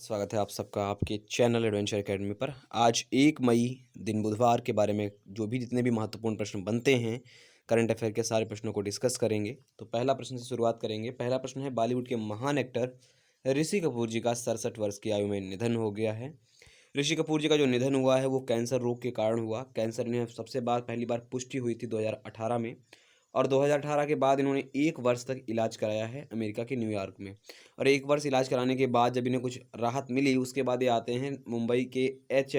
स्वागत है आप सबका आपके चैनल एडवेंचर एकेडमी पर। आज 1 मई दिन बुधवार के बारे में जो भी जितने भी महत्वपूर्ण प्रश्न बनते हैं करंट अफेयर के सारे प्रश्नों को डिस्कस करेंगे। तो पहला प्रश्न से शुरुआत करेंगे। पहला प्रश्न है, बॉलीवुड के महान एक्टर ऋषि कपूर जी का 67 वर्ष की आयु में निधन हो गया है। ऋषि कपूर जी का जो निधन हुआ है वो कैंसर रोग के कारण हुआ। कैंसर ने पहली बार पुष्टि हुई थी 2018 में, और 2018 के बाद इन्होंने 1 वर्ष तक इलाज कराया है अमेरिका के न्यूयॉर्क में। और 1 वर्ष इलाज कराने के बाद जब इन्हें कुछ राहत मिली, उसके बाद ये आते हैं मुंबई के एच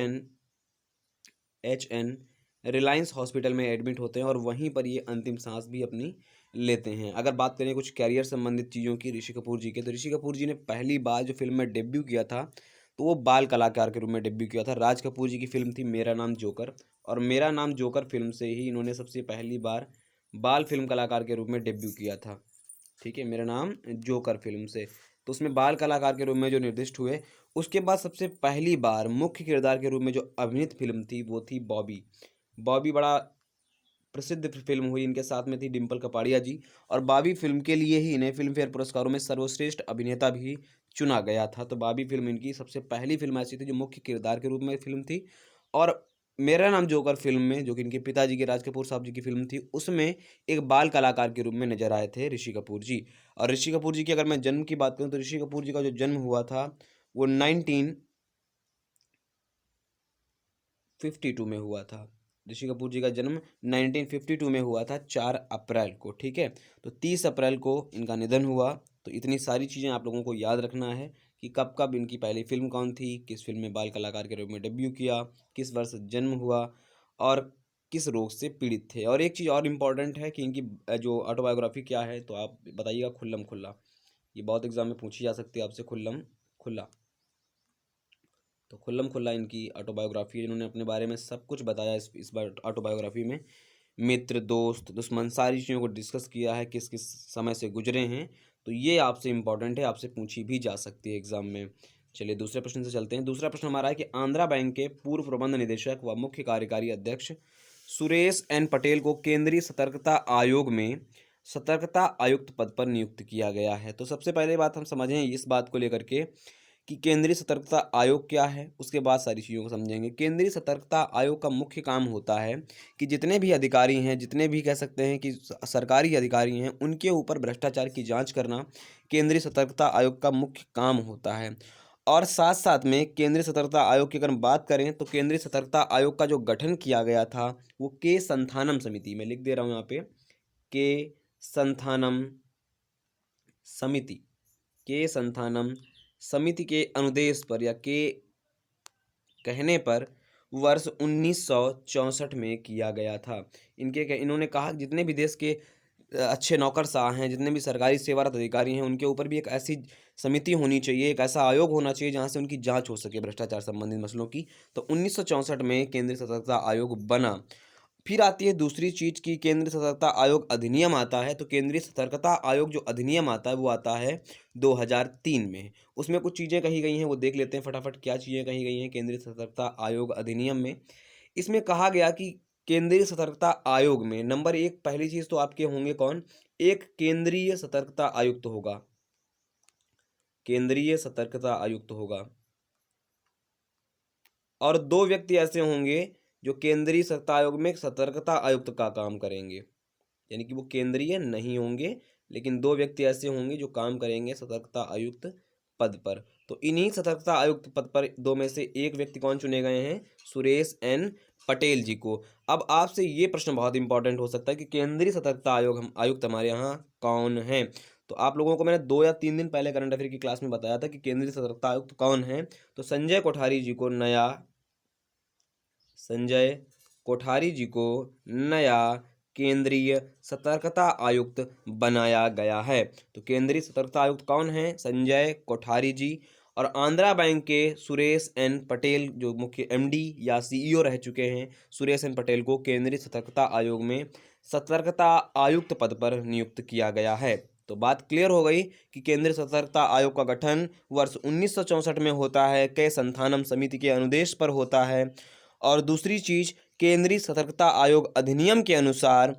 एन रिलायंस हॉस्पिटल में एडमिट होते हैं और वहीं पर ये अंतिम सांस भी अपनी लेते हैं। अगर बात करें कुछ कैरियर संबंधित चीज़ों की ऋषि कपूर जी के, तो ऋषि कपूर जी ने पहली बार जो फिल्म में डेब्यू किया था तो वो बाल कलाकार के रूप में डेब्यू किया था। राज कपूर जी की फिल्म थी मेरा नाम जोकर, और मेरा नाम जोकर फिल्म से ही इन्होंने सबसे पहली बार बाल फिल्म कलाकार के रूप में डेब्यू किया था। ठीक है, मेरा नाम जोकर फिल्म से, तो उसमें बाल कलाकार के रूप में जो निर्दिष्ट हुए। उसके बाद सबसे पहली बार मुख्य किरदार के रूप में जो अभिनीत फिल्म थी वो थी बॉबी। बॉबी बड़ा प्रसिद्ध फिल्म हुई, इनके साथ में थी डिम्पल कपाड़िया जी, और बॉबी फिल्म के लिए ही इन्हें फिल्म फेयर पुरस्कारों में सर्वश्रेष्ठ अभिनेता भी चुना गया था। तो बॉबी फिल्म इनकी सबसे पहली फिल्म ऐसी थी जो मुख्य किरदार के रूप में फिल्म थी। और मेरा नाम जोकर फिल्म में, जो कि इनके पिताजी के राज कपूर साहब जी की फिल्म थी, उसमें एक बाल कलाकार के रूप में नजर आए थे ऋषि कपूर जी। और ऋषि कपूर जी की अगर मैं जन्म की बात करूं तो ऋषि कपूर जी का जो जन्म हुआ था वो 1952 में हुआ था। ऋषि कपूर जी का जन्म 1952 में हुआ था, 4 अप्रैल को। ठीक है, तो 30 अप्रैल को इनका निधन हुआ। तो इतनी सारी चीज़ें आप लोगों को याद रखना है कि कब कब इनकी पहली फिल्म कौन थी, किस फिल्म में बाल कलाकार के रूप में डेब्यू किया, किस वर्ष जन्म हुआ, और किस रोग से पीड़ित थे। और एक चीज़ और इम्पॉर्टेंट है कि इनकी जो ऑटोबायोग्राफी क्या है, तो आप बताइएगा खुल्लम खुल्ला। ये बहुत एग्जाम में पूछी जा सकती है आपसे, खुल्लम खुल्ला। तो खुल्लम खुल्ला इनकी ऑटोबायोग्राफी है। इन्होंने अपने बारे में सब कुछ बताया इस बार ऑटोबायोग्राफी में। मित्र, दोस्त, दुश्मन, सारी चीज़ों को डिस्कस किया है, किस किस समय से गुजरे हैं। तो ये आपसे इम्पॉर्टेंट है, आपसे पूछी भी जा सकती है एग्जाम में। चलिए दूसरे प्रश्न से चलते हैं। दूसरा प्रश्न हमारा है कि आंध्रा बैंक के पूर्व प्रबंध निदेशक व मुख्य कार्यकारी अध्यक्ष सुरेश एन पटेल को केंद्रीय सतर्कता आयोग में सतर्कता आयुक्त पद पर नियुक्त किया गया है। तो सबसे पहले बात हम समझें इस बात को लेकर के कि केंद्रीय सतर्कता आयोग क्या है, उसके बाद सारी चीज़ों को समझेंगे। केंद्रीय सतर्कता आयोग का मुख्य काम होता है कि जितने भी अधिकारी हैं, जितने भी कह सकते हैं कि सरकारी अधिकारी हैं, उनके ऊपर भ्रष्टाचार की जांच करना केंद्रीय सतर्कता आयोग का मुख्य काम होता है। और साथ साथ में केंद्रीय सतर्कता आयोग की अगर हम बात करें तो केंद्रीय सतर्कता आयोग का जो गठन किया गया था वो के संथानम समिति, मैं लिख दे रहा हूँ यहाँ पे, के संथानम समिति, के संथानम समिति के अनुदेश पर या के कहने पर वर्ष 1964 में किया गया था। इन्होंने कहा कि जितने भी देश के अच्छे नौकरशाह हैं, जितने भी सरकारी सेवारत अधिकारी हैं, उनके ऊपर भी एक ऐसी समिति होनी चाहिए, एक ऐसा आयोग होना चाहिए जहां से उनकी जांच हो सके भ्रष्टाचार संबंधित मसलों की। तो 1964 में केंद्रीय सतर्कता आयोग बना। फिर आती है दूसरी चीज की केंद्रीय सतर्कता आयोग अधिनियम आता है। तो केंद्रीय सतर्कता आयोग जो अधिनियम आता है वो आता है 2003 में। उसमें कुछ चीज़ें कही गई हैं, वो देख लेते हैं फटाफट क्या चीज़ें कही गई हैं केंद्रीय सतर्कता आयोग अधिनियम में। इसमें कहा गया कि केंद्रीय सतर्कता आयोग में नंबर 1 पहली चीज़ तो आपके होंगे कौन, एक केंद्रीय सतर्कता आयुक्त होगा, केंद्रीय सतर्कता आयुक्त होगा। और 2 व्यक्ति ऐसे होंगे जो केंद्रीय सतर्कता आयोग में सतर्कता आयुक्त का काम करेंगे, यानी कि वो केंद्रीय नहीं होंगे, लेकिन 2 व्यक्ति ऐसे होंगे जो काम करेंगे सतर्कता आयुक्त पद पर। तो इन्हीं सतर्कता आयुक्त पद पर 2 में से एक व्यक्ति कौन चुने गए हैं, सुरेश एन पटेल जी को। अब आपसे ये प्रश्न बहुत इंपॉर्टेंट हो सकता है कि केंद्रीय सतर्कता आयुक्त हमारे यहाँ कौन है। तो आप लोगों को मैंने 2 या 3 दिन पहले करंट अफेयर की क्लास में बताया था कि केंद्रीय सतर्कता आयुक्त कौन है। तो संजय कोठारी जी को नया केंद्रीय सतर्कता आयुक्त बनाया गया है। तो केंद्रीय सतर्कता आयुक्त कौन है, संजय कोठारी जी। और आंध्रा बैंक के सुरेश एन पटेल जो मुख्य एमडी या सीईओ रह चुके हैं, सुरेश एन पटेल को केंद्रीय सतर्कता आयोग में सतर्कता आयुक्त पद पर नियुक्त किया गया है। तो बात क्लियर हो गई कि केंद्रीय सतर्कता आयोग का गठन वर्ष 1964 में होता है, के संथानम समिति के अनुदेश पर होता है। और दूसरी चीज, केंद्रीय सतर्कता आयोग अधिनियम के अनुसार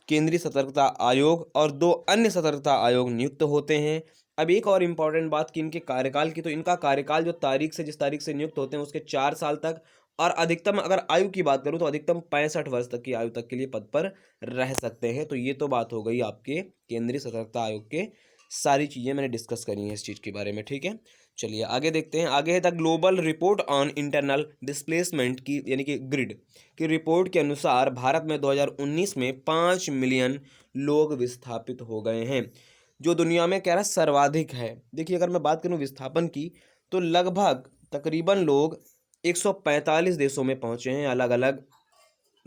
केंद्रीय सतर्कता आयोग और 2 अन्य सतर्कता आयोग नियुक्त होते हैं। अब एक और इम्पॉर्टेंट बात कि इनके कार्यकाल की, तो इनका कार्यकाल जो तारीख से जिस तारीख से नियुक्त होते हैं उसके 4 साल तक, और अधिकतम अगर आयु की बात करूं तो अधिकतम 65 वर्ष तक की आयु तक के लिए पद पर रह सकते हैं। तो ये तो बात हो गई आपके केंद्रीय सतर्कता आयोग के, सारी चीज़ें मैंने डिस्कस करी हैं इस चीज़ के बारे में, ठीक है। चलिए आगे देखते हैं। आगे है the global report on internal displacement की, यानी कि ग्रिड की रिपोर्ट के अनुसार भारत में 2019 में 5 मिलियन लोग विस्थापित हो गए हैं, जो दुनिया में कह रहा है सर्वाधिक है। देखिए अगर मैं बात करूं विस्थापन की, तो लगभग तकरीबन लोग 145 देशों में पहुंचे हैं, अलग अलग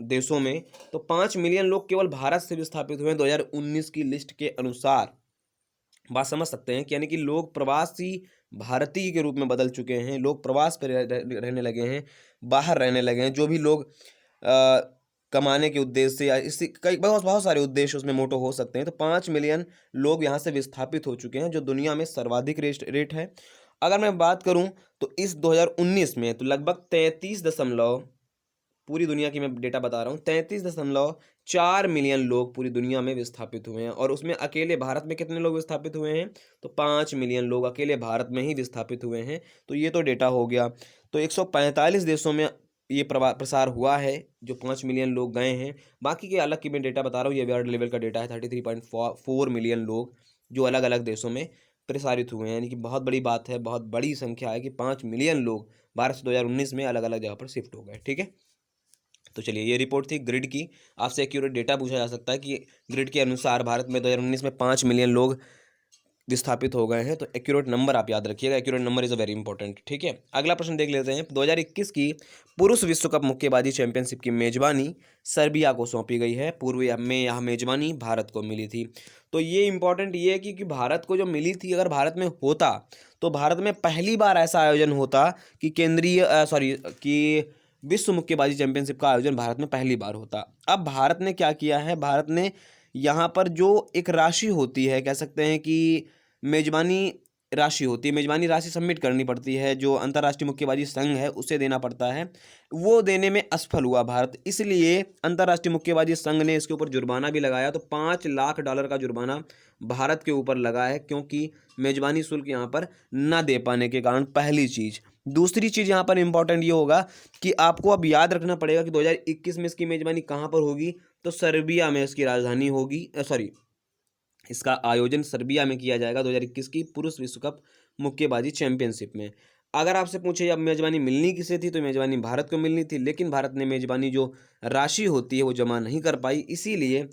देशों में। तो 5 मिलियन लोग केवल भारत से विस्थापित हुए हैं 2019 की लिस्ट के अनुसार। बात समझ सकते हैं कि यानी कि लोग प्रवासी भारतीय के रूप में बदल चुके हैं, लोग प्रवास पर रहने लगे हैं, बाहर रहने लगे हैं। जो भी लोग कमाने के उद्देश्य से या इसी कई बहुत बहुत सारे उद्देश्य उसमें मोटो हो सकते हैं। तो 5 मिलियन लोग यहाँ से विस्थापित हो चुके हैं, जो दुनिया में सर्वाधिक रेट है। अगर मैं बात करूँ तो इस 2019 में तो लगभग 33 दशमलव, पूरी दुनिया की मैं डेटा बता रहा हूँ, 33.4 मिलियन लोग पूरी दुनिया में विस्थापित हुए हैं। और उसमें अकेले भारत में कितने लोग विस्थापित हुए हैं, तो 5 मिलियन लोग अकेले भारत में ही विस्थापित हुए हैं। तो ये तो डेटा हो गया। तो 145 देशों में ये प्रसार हुआ है, जो 5 मिलियन लोग गए हैं। बाकी के अलग की मैं डेटा बता रहा हूँ, ये वर्ल्ड लेवल का डेटा है। 33.4 मिलियन लोग जो अलग अलग देशों में प्रसारित हुए हैं, यानी कि बहुत बड़ी बात है, बहुत बड़ी संख्या है कि 5 मिलियन लोग भारत से 2019 में अलग अलग जगह पर शिफ्ट हो गए, ठीक है। तो चलिए ये रिपोर्ट थी ग्रिड की। आपसे एक्यूरेट डेटा पूछा जा सकता है कि ग्रिड के अनुसार भारत में 2019 में 5 मिलियन लोग विस्थापित हो गए हैं। तो एक्यूरेट नंबर आप याद रखिएगा, accurate number is a very important, ठीक है। अगला प्रश्न देख लेते हैं। 2021 की पुरुष विश्व कप मुक्केबाजी चैंपियनशिप की मेजबानी सर्बिया को सौंपी गई है। पूर्व में यह मेजबानी भारत को मिली थी। तो ये इंपॉर्टेंट ये है कि भारत को जो मिली थी, अगर भारत में होता तो भारत में पहली बार ऐसा आयोजन होता कि कि विश्व मुक्केबाजी चैंपियनशिप का आयोजन भारत में पहली बार होता। अब भारत ने क्या किया है, भारत ने यहाँ पर जो एक राशि होती है, कह सकते हैं कि मेजबानी राशि होती है, मेजबानी राशि सबमिट करनी पड़ती है, जो अंतर्राष्ट्रीय मुक्केबाजी संघ है उसे देना पड़ता है, वो देने में असफल हुआ भारत। इसलिए अंतर्राष्ट्रीय मुक्केबाजी संघ ने इसके ऊपर जुर्माना भी लगाया। तो $5 लाख का जुर्माना भारत के ऊपर लगा है, क्योंकि मेजबानी शुल्क यहाँ पर न दे पाने के कारण, पहली चीज़। दूसरी चीज़ यहाँ पर इंपॉर्टेंट ये होगा कि आपको अब याद रखना पड़ेगा कि 2021 में इसकी मेजबानी कहाँ पर होगी, तो सर्बिया में इसकी राजधानी होगी, इसका आयोजन सर्बिया में किया जाएगा 2021 की पुरुष विश्व कप मुक्केबाजी चैंपियनशिप में। अगर आपसे पूछे अब मेजबानी मिलनी किसे थी, तो मेजबानी भारत को मिलनी थी, लेकिन भारत ने मेजबानी जो राशि होती है वो जमा नहीं कर पाई। इसीलिए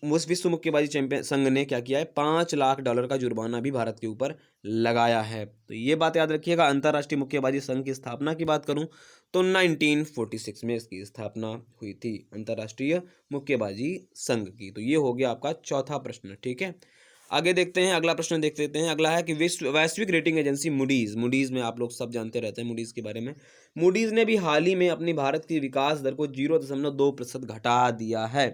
उस विश्व मुक्केबाजी चैंपियन संघ ने क्या किया है, $5 लाख का जुर्माना भी भारत के ऊपर लगाया है। तो ये बात याद रखिएगा। अंतर्राष्ट्रीय मुक्केबाजी संघ की स्थापना की बात करूं तो 1946 में इसकी स्थापना हुई थी, अंतर्राष्ट्रीय मुक्केबाजी संघ की। तो ये हो गया आपका चौथा प्रश्न, ठीक है। आगे देखते हैं, अगला प्रश्न देख लेते हैं। अगला है कि वैश्विक रेटिंग एजेंसी मूडीज में आप लोग सब जानते रहते हैं मूडीज के बारे में। मूडीज ने भी हाल ही में अपनी भारत की विकास दर को 0.2% घटा दिया है।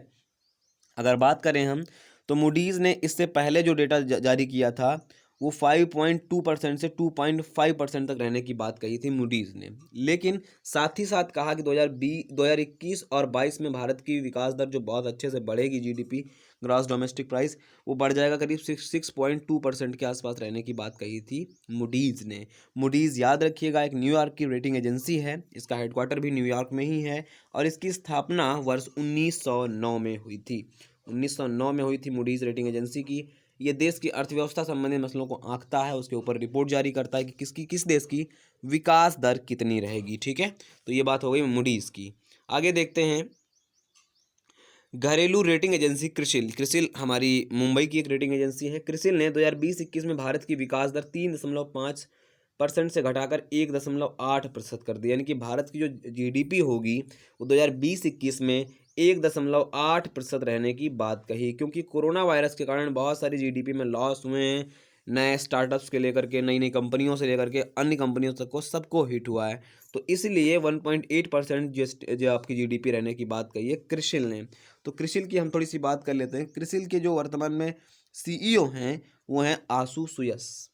अगर बात करें हम, तो मूडीज़ ने इससे पहले जो डेटा जारी किया था वो 5.2% से 2.5% तक रहने की बात कही थी मूडीज़ ने। लेकिन साथ ही साथ कहा कि 2021 और 22 में भारत की विकास दर जो बहुत अच्छे से बढ़ेगी, जीडीपी ग्रॉस डोमेस्टिक प्राइस वो बढ़ जाएगा, करीब 6.2% के आसपास रहने की बात कही थी मूडीज़ ने। मूडीज़ याद रखिएगा एक न्यूयॉर्क की रेटिंग एजेंसी है, इसका हेडक्वार्टर भी न्यूयॉर्क में ही है, और इसकी स्थापना वर्ष 1909 में हुई थी। 1909 में हुई थी मूडीज़ रेटिंग एजेंसी की। ये देश की अर्थव्यवस्था संबंधित मसलों को आंकता है, उसके ऊपर रिपोर्ट जारी करता है कि किस देश की विकास दर कितनी रहेगी, ठीक है। तो ये बात हो गई मूडीज़ की। आगे देखते हैं, घरेलू रेटिंग एजेंसी क्रिसिल हमारी मुंबई की एक रेटिंग एजेंसी है। क्रिसिल ने 2020-21 में भारत की विकास दर 3.5% से घटाकर 1.8% कर दी। यानी कि भारत की जो जीडीपी होगी वो 2020-21 में 1.8% रहने की बात कही, क्योंकि कोरोना वायरस के कारण बहुत सारी जीडीपी में लॉस हुए हैं। नए स्टार्टअप्स के लेकर के, नई नई कंपनियों से लेकर के अन्य कंपनियों तक को सबको हिट हुआ है। तो इसलिए 1.8% जो आपकी जीडीपी रहने की बात कही है क्रिसिल ने। तो क्रिसिल की हम थोड़ी सी बात कर लेते हैं। क्रिसिल के जो वर्तमान में सीईओ हैं वो हैं आशु सुयस।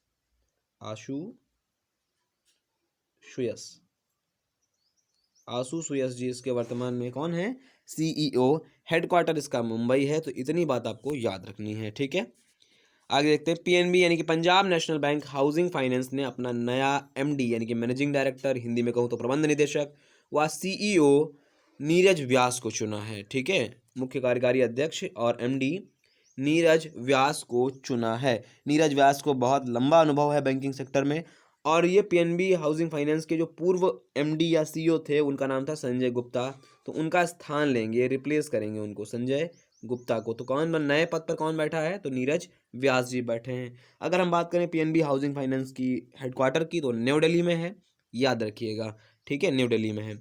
आशु सुयस जी इसके वर्तमान में कौन है, सीईओ। हेडक्वार्टर इसका मुंबई है। तो इतनी बात आपको याद रखनी है, ठीक है। आगे देखते हैं पीएनबी यानी कि Punjab national bank housing finance ने अपना नया एमडी यानी कि मैनेजिंग डायरेक्टर, हिंदी में कहूँ तो प्रबंध निदेशक व सीईओ नीरज व्यास को चुना है। ठीक है, मुख्य कार्यकारी अध्यक्ष और एमडी नीरज व्यास को चुना है। नीरज व्यास को बहुत लंबा अनुभव है बैंकिंग सेक्टर में, और ये पीएनबी हाउसिंग फाइनेंस के जो पूर्व एमडी या सीईओ थे उनका नाम था संजय गुप्ता, तो उनका स्थान लेंगे, रिप्लेस करेंगे उनको, संजय गुप्ता को। तो कौन नए पद पर कौन बैठा है, तो नीरज व्यास जी बैठे हैं। अगर हम बात करें पीएनबी हाउसिंग फाइनेंस की हेडक्वार्टर की, तो न्यू दिल्ली में है, याद रखिएगा। ठीक है, न्यू दिल्ली में है।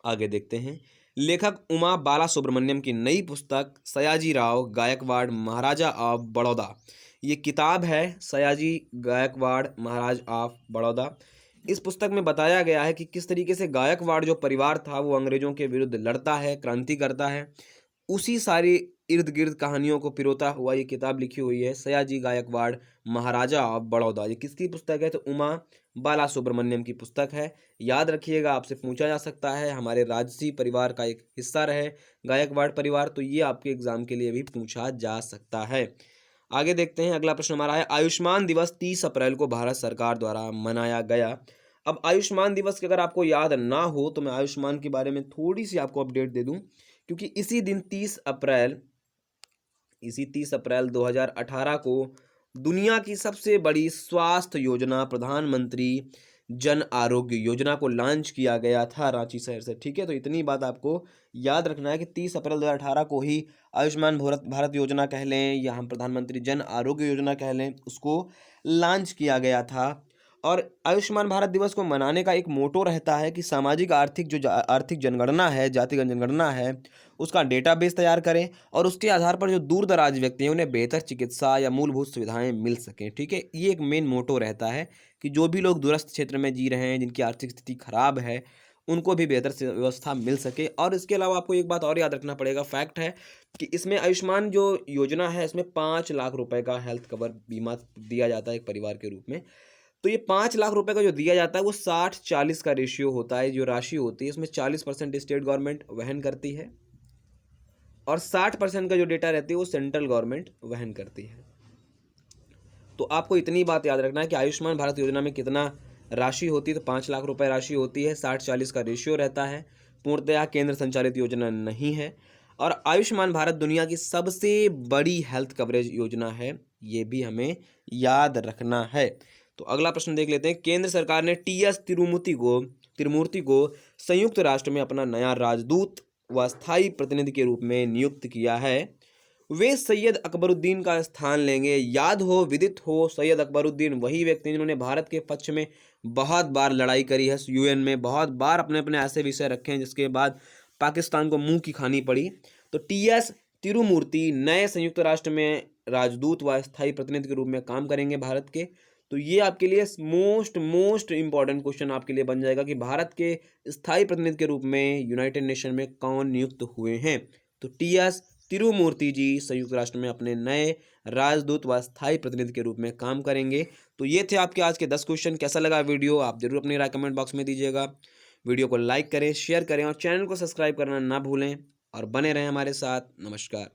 आगे देखते हैं, लेखक उमा बाला सुब्रमण्यम की नई पुस्तक सयाजी राव गायकवाड़ महाराजा ऑफ बड़ौदा, ये किताब है सयाजी गायकवाड़ महाराज ऑफ बड़ौदा। इस पुस्तक में बताया गया है कि किस तरीके से गायकवाड़ जो परिवार था वो अंग्रेजों के विरुद्ध लड़ता है, क्रांति करता है, उसी सारी इर्द गिर्द कहानियों को पिरोता हुआ ये किताब लिखी हुई है, सयाजी गायकवाड़ महाराजा ऑफ बड़ौदा। ये किसकी पुस्तक है, तो उमा बाला सुब्रमण्यम की पुस्तक है। याद रखिएगा, आपसे पूछा जा सकता है, हमारे राजसी परिवार का एक हिस्सा रहे गायकवाड़ परिवार, तो ये आपके एग्जाम के लिए भी पूछा जा सकता है। आगे देखते हैं, अगला प्रश्न हमारा है, आयुष्मान दिवस 30 अप्रैल को भारत सरकार द्वारा मनाया गया। अब आयुष्मान दिवस की अगर आपको याद ना हो तो मैं आयुष्मान के बारे में थोड़ी सी आपको अपडेट दे दूं, क्योंकि इसी 30 अप्रैल 2018 को दुनिया की सबसे बड़ी स्वास्थ्य योजना प्रधानमंत्री जन आरोग्य योजना को लॉन्च किया गया था रांची शहर से। ठीक है, तो इतनी बात आपको याद रखना है कि 30 अप्रैल 2018 को ही आयुष्मान भारत योजना कह लें या हम प्रधानमंत्री जन आरोग्य योजना कह लें, उसको लॉन्च किया गया था। और आयुष्मान भारत दिवस को मनाने का एक मोटो रहता है कि सामाजिक आर्थिक जनगणना है, जातिगत जनगणना है, उसका डेटाबेस तैयार करें और उसके आधार पर जो दूर दराज व्यक्ति हैं उन्हें बेहतर चिकित्सा या मूलभूत सुविधाएं मिल सकें। ठीक है, ये एक मेन मोटो रहता है कि जो भी लोग दूरस्थ क्षेत्र में जी रहे हैं, जिनकी आर्थिक स्थिति खराब है, उनको भी बेहतर व्यवस्था मिल सके। और इसके अलावा आपको एक बात और याद रखना पड़ेगा, फैक्ट है कि इसमें आयुष्मान जो योजना है इसमें 5 लाख रुपए का हेल्थ कवर बीमा दिया जाता है एक परिवार के रूप में। तो ये 5 लाख रुपए का जो दिया जाता है वो 60-40 का रेशियो होता है। जो राशि होती है इसमें 40% स्टेट गवर्नमेंट वहन करती है और 60% का जो डेटा रहती है वो सेंट्रल गवर्नमेंट वहन करती है। तो आपको इतनी बात याद रखना है कि आयुष्मान भारत योजना में कितना राशि होती है, तो 5 लाख रुपए राशि होती है, 60-40 का रेशियो रहता है, पूर्णतः केंद्र संचालित योजना नहीं है। और आयुष्मान भारत दुनिया की सबसे बड़ी हेल्थ कवरेज योजना है, ये भी हमें याद रखना है। तो अगला प्रश्न देख लेते हैं, केंद्र सरकार ने टीएस तिरुमूर्ति को संयुक्त राष्ट्र में अपना नया राजदूत व स्थायी प्रतिनिधि के रूप में नियुक्त किया है। वे सैयद अकबरुद्दीन का स्थान लेंगे। याद हो, विदित हो, सैयद अकबरुद्दीन वही व्यक्ति जिन्होंने भारत के पक्ष में बहुत बार लड़ाई करी है, यूएन में बहुत बार अपने अपने ऐसे विषय रखे हैं जिसके बाद पाकिस्तान को मुंह की खानी पड़ी। तो टीएस तिरुमूर्ति नए संयुक्त राष्ट्र में राजदूत व स्थायी प्रतिनिधि के रूप में काम करेंगे भारत के। तो ये आपके लिए मोस्ट इंपॉर्टेंट क्वेश्चन आपके लिए बन जाएगा कि भारत के स्थायी प्रतिनिधि के रूप में यूनाइटेड नेशन में कौन नियुक्त हुए हैं। तो टीएस तिरुमूर्ति जी संयुक्त राष्ट्र में अपने नए राजदूत व स्थायी प्रतिनिधि के रूप में काम करेंगे। तो ये थे आपके आज के 10 क्वेश्चन। कैसा लगा वीडियो आप जरूर अपनी राय कमेंट बॉक्स में दीजिएगा। वीडियो को लाइक करें, शेयर करें और चैनल को सब्सक्राइब करना ना भूलें और बने रहें हमारे साथ। नमस्कार।